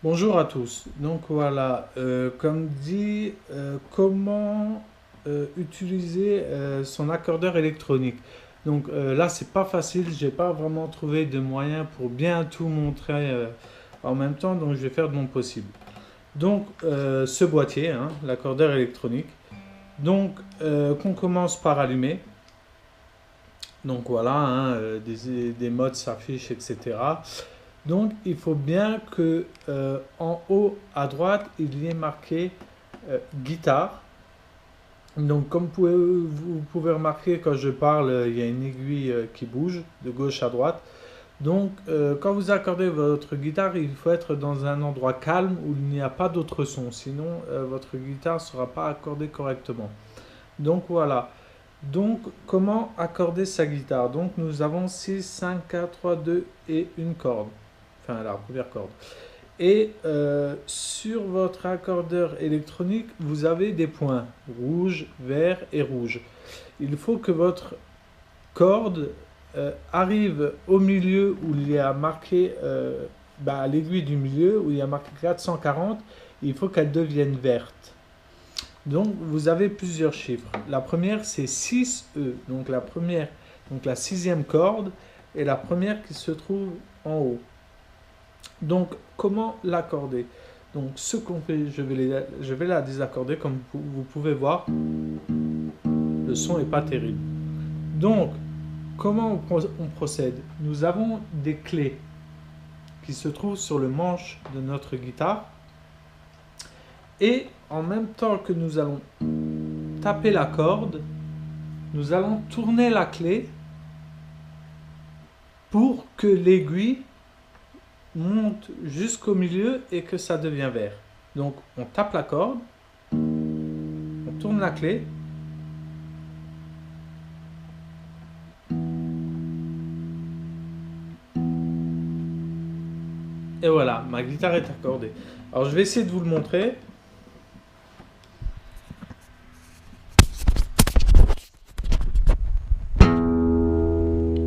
Bonjour à tous. Donc voilà, comme dit, comment utiliser son accordeur électronique. Donc là, c'est pas facile. J'ai pas vraiment trouvé de moyen pour bien tout montrer en même temps. Donc je vais faire de mon possible. Donc ce boîtier, hein, l'accordeur électronique. Donc qu'on commence par allumer. Donc voilà, hein, des modes s'affichent, etc. Donc il faut bien que en haut à droite, il y ait marqué guitare. Donc comme vous pouvez remarquer quand je parle, il y a une aiguille qui bouge de gauche à droite. Donc quand vous accordez votre guitare, il faut être dans un endroit calme où il n'y a pas d'autres sons. Sinon, votre guitare ne sera pas accordée correctement. Donc voilà. Donc comment accorder sa guitare? Donc nous avons 6, 5, 4, 3, 2 et une corde. Enfin la première corde. Et sur votre accordeur électronique, vous avez des points rouge, vert et rouge. Il faut que votre corde arrive au milieu où il y a marqué, à l'aiguille du milieu où il y a marqué 440. Il faut qu'elle devienne verte. Donc vous avez plusieurs chiffres. La première c'est 6E. Donc la première, donc la sixième corde est la première qui se trouve en haut. Donc, comment l'accorder? Donc, ce qu'on fait, je vais la désaccorder. Comme vous pouvez voir, le son n'est pas terrible. Donc, comment on procède? Nous avons des clés qui se trouvent sur le manche de notre guitare. Et en même temps que nous allons taper la corde, nous allons tourner la clé pour que l'aiguille monte jusqu'au milieu et que ça devient vert. Donc on tape la corde, on tourne la clé, et voilà, ma guitare est accordée. Alors je vais essayer de vous le montrer.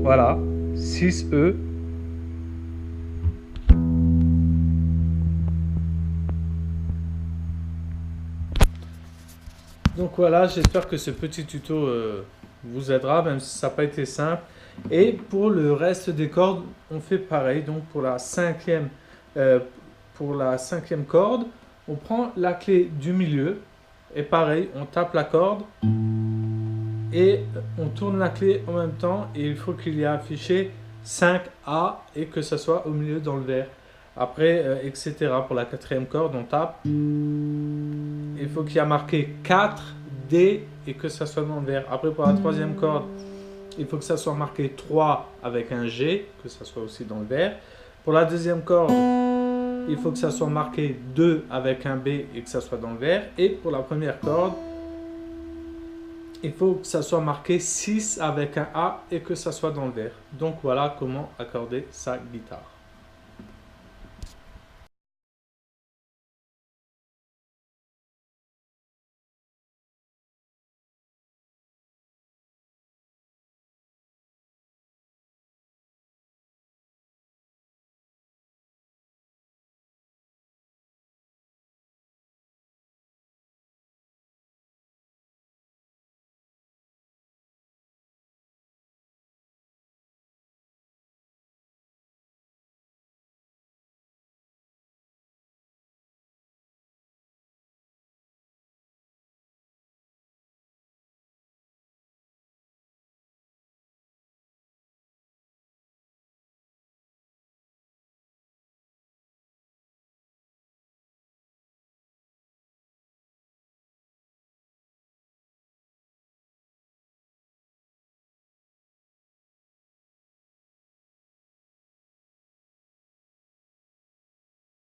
Voilà, 6E. Donc voilà, j'espère que ce petit tuto vous aidera, même si ça n'a pas été simple. Et pour le reste des cordes, on fait pareil. Donc euh, pour la cinquième corde, on prend la clé du milieu. Et pareil, on tape la corde et on tourne la clé en même temps. Et il faut qu'il y ait affiché 5A et que ça soit au milieu dans le vert. Après, etc. Pour la quatrième corde, on tape. Il faut qu'il y ait marqué 4D et que ça soit dans le vert. Après, pour la troisième corde, il faut que ça soit marqué 3 avec un G, que ça soit aussi dans le vert. Pour la deuxième corde, il faut que ça soit marqué 2 avec un B et que ça soit dans le vert. Et pour la première corde, il faut que ça soit marqué 6 avec un A et que ça soit dans le vert. Donc voilà comment accorder sa guitare.